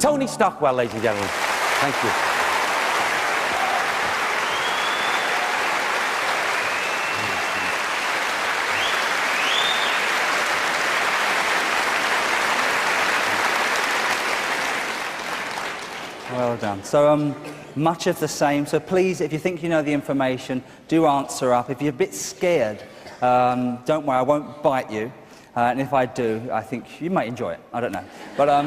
Tony Stockwell, ladies and gentlemen. Thank you. Well done. So, much of the same. So please, if you think you know the information, do answer up. If you're a bit scared, don't worry, I won't bite you. And if I do, I think you might enjoy it. I don't know. But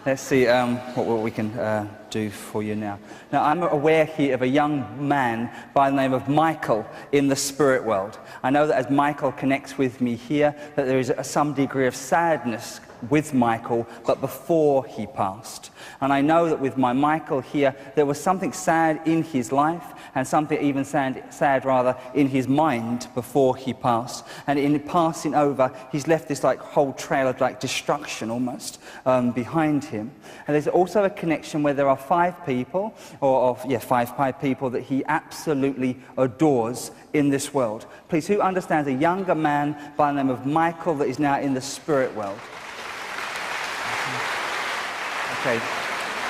let's see what we can do for you now. Now, I'm aware here of a young man by the name of Michael in the spirit world. I know that as Michael connects with me here, that there is some degree of sadness with Michael, but before he passed. And I know that with my Michael here, there was something sad in his life, and something even sad rather in his mind before he passed. And in passing over, he's left this like whole trail of like destruction almost behind him. And there's also a connection where there are five people that he absolutely adores in this world. Please, who understands a younger man by the name of Michael that is now in the spirit world? Okay,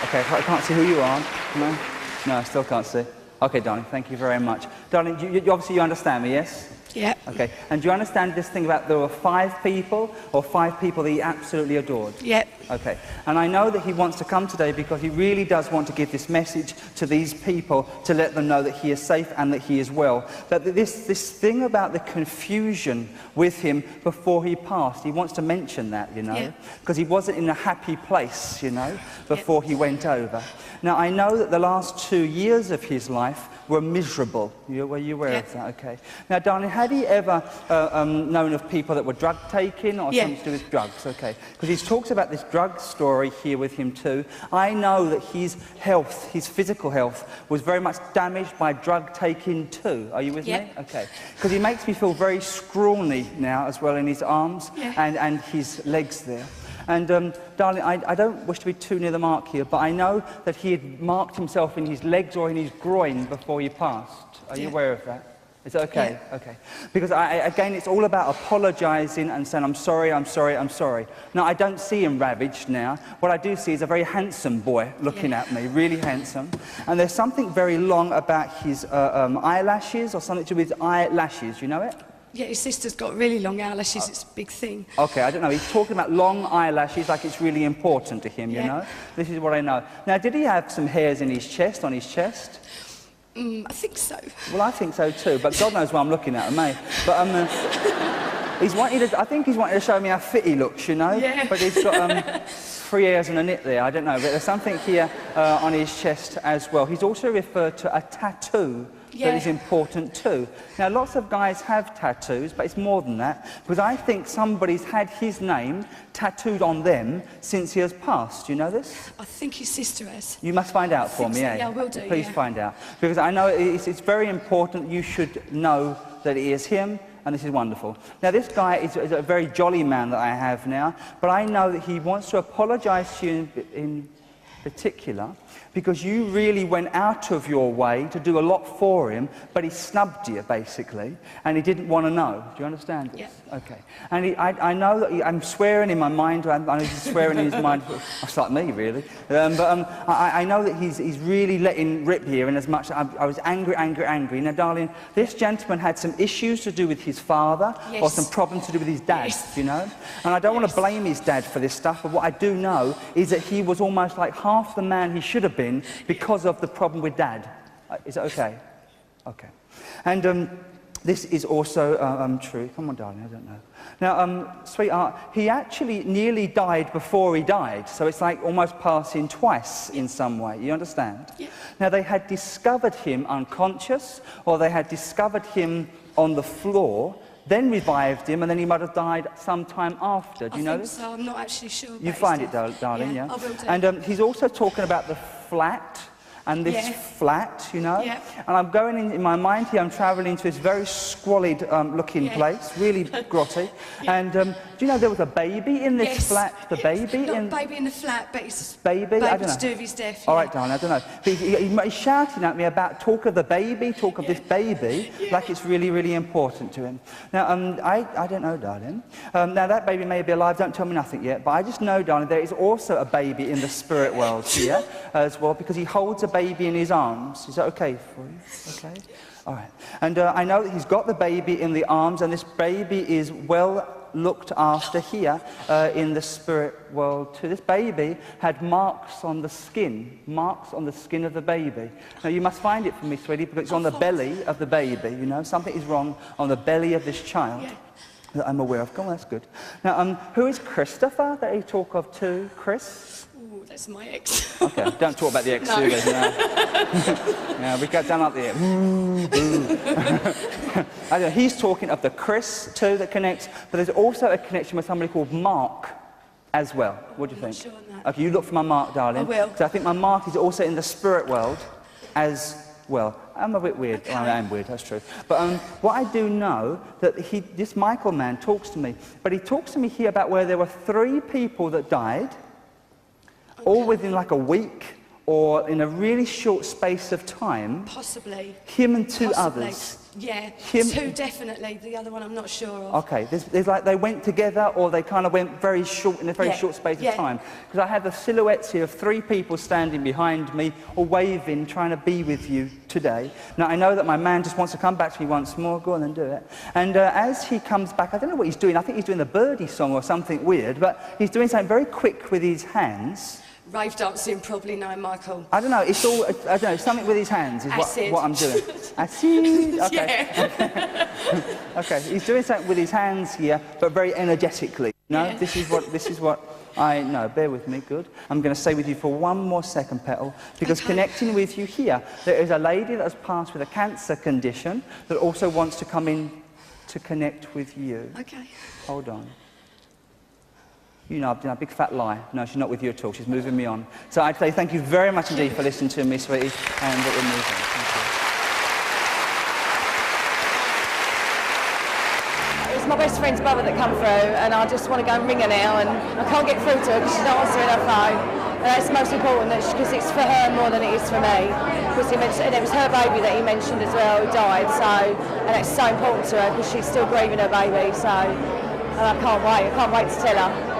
I can't see who you are. No, I still can't see. Okay, darling, thank you very much. Darling, you obviously you understand me, yes? Yeah. Okay, and do you understand this thing about there were five people that he absolutely adored? Yeah. Okay, and I know that he wants to come today because he really does want to give this message to these people to let them know that he is safe and that he is well. That this thing about the confusion with him before he passed, he wants to mention that, you know, because he wasn't in a happy place, you know, before he went over. Now, I know that the last 2 years of his life were miserable. Were you aware of that? Okay. Now, darling, had he ever known of people that were drug taking or something to do with drugs? Okay. Because he talks about this drug story here with him too. I know that his health, his physical health, was very much damaged by drug taking too. Are you with me? Okay. Because he makes me feel very scrawny now as well in his arms and his legs there. And, darling, I don't wish to be too near the mark here, but I know that he had marked himself in his legs or in his groin before he passed. Are you aware of that? Is it okay? Okay. Because, again, it's all about apologising and saying, I'm sorry, I'm sorry, I'm sorry. Now, I don't see him ravaged now. What I do see is a very handsome boy looking at me, really handsome. And there's something very long about his eyelashes or something to do with his eyelashes. You know it? Yeah, his sister's got really long eyelashes, it's a big thing. Okay, I don't know, he's talking about long eyelashes like it's really important to him, you know? This is what I know. Now, did he have some hairs in his chest, on his chest? I think so. Well, I think so too, but God knows what I'm looking at, mate. But I think he's wanting to show me how fit he looks, you know? Yeah. But he's got 3 hairs and a knit there, I don't know. But there's something here on his chest as well. He's also referred to a tattoo that is important too. Now, lots of guys have tattoos, but it's more than that, because I think somebody's had his name tattooed on them since he has passed. Do you know this? I think his sister has. You must find out for me, so. Yeah, I will do, Please find out. Because I know it's very important you should know that it is him, and this is wonderful. Now, this guy is a very jolly man that I have now, but I know that he wants to apologise to you in particular, because you really went out of your way to do a lot for him, but he snubbed you, basically, and he didn't want to know. Do you understand this? Yeah. Okay. And I know that I'm swearing in my mind, I know he's swearing in his mind, it's like me, really. I know that he's really letting rip here, in as much I was angry. Now, darling, this gentleman had some issues to do with his father, or some problems to do with his dad, you know? And I don't want to blame his dad for this stuff, but what I do know is that he was almost like half the man he should have been because of the problem with Dad. Is it okay? Okay. And this is also true. Come on, darling, I don't know. Now, sweetheart, he actually nearly died before he died, so it's like almost passing twice in some way. You understand? Yeah. Now, they had discovered him unconscious, or they had discovered him on the floor, then revived him, and then he might have died sometime after. Do you know this? I think so. I'm not actually sure. You find it, darling, yeah? I will do. And he's also talking about the flat and this Yeah. flat, you know. Yeah. And I'm going in my mind here, I'm travelling to this very squalid looking Yeah. place, really grotty. And do you know there was a baby in this Yes. flat? The baby Not in... a baby in the flat, but it's Baby? I don't know. to do with his death. All yeah. right, darling, I don't know. But he's shouting at me about talk of the baby, talk of this baby, like it's really, really important to him. Now, I don't know, darling. Now, that baby may be alive, don't tell me nothing yet, but I just know, darling, there is also a baby in the spirit world here as well, because he holds a baby in his arms. Is that okay for you? Okay? All right. And I know that he's got the baby in the arms, and this baby is well looked after here in the spirit world too. This baby had marks on the skin of the baby. Now you must find it for me, sweetie, because it's on the belly of the baby, you know. Something is wrong on the belly of this child that I'm aware of. Come on, that's good. Now, who is Christopher that you talk of too? Chris? Ooh, that's my ex. Okay, don't talk about the ex, No. do we? Yeah, we don't like the ex. I don't know, he's talking of the Chris too that connects, but there's also a connection with somebody called Mark as well. What do you think? Sure on that. Okay, you look for my Mark, darling. I will. So I think my Mark is also in the spirit world as well. I'm a bit weird. Okay. I am weird, that's true. But what I do know, that this Michael man talks to me, but he talks to me here about where there were 3 people that died, all within like a week, or in a really short space of time. Possibly. Him and 2 Possibly. others. Yeah, Him- 2 definitely. The other one I'm not sure of. Okay, there's like they went together, or they kind of went in a very Yeah, short space yeah. of time. Because I have the silhouettes here of 3 people standing behind me, or waving, trying to be with you today. Now I know that my man just wants to come back to me once more. Go on and do it. And as he comes back, I don't know what he's doing. I think he's doing the birdie song or something weird, but he's doing something very quick with his hands. Rave dancing, probably no, Michael. I don't know, it's all, I don't know, something with his hands is Acid. what I'm doing. Acid? Okay. Yeah. Okay, he's doing something with his hands here, but very energetically. No, Yeah. this is what I know. Bear with me, good. I'm going to stay with you for one more second, Petal, because Okay. connecting with you here, there is a lady that has passed with a cancer condition that also wants to come in to connect with you. Okay. Hold on. You know, I've done a big fat lie. No, she's not with you at all. She's moving me on. So I'd say thank you very much indeed for listening to me, sweetie, and that we're moving. Thank you. It's my best friend's brother that come through, and I just want to go and ring her now, and I can't get through to her because she's not answering her phone. And that's most important, because it's for her more than it is for me. Because and it was her baby that he mentioned as well, who died, so, and it's so important to her because she's still grieving her baby, so, and I can't wait to tell her.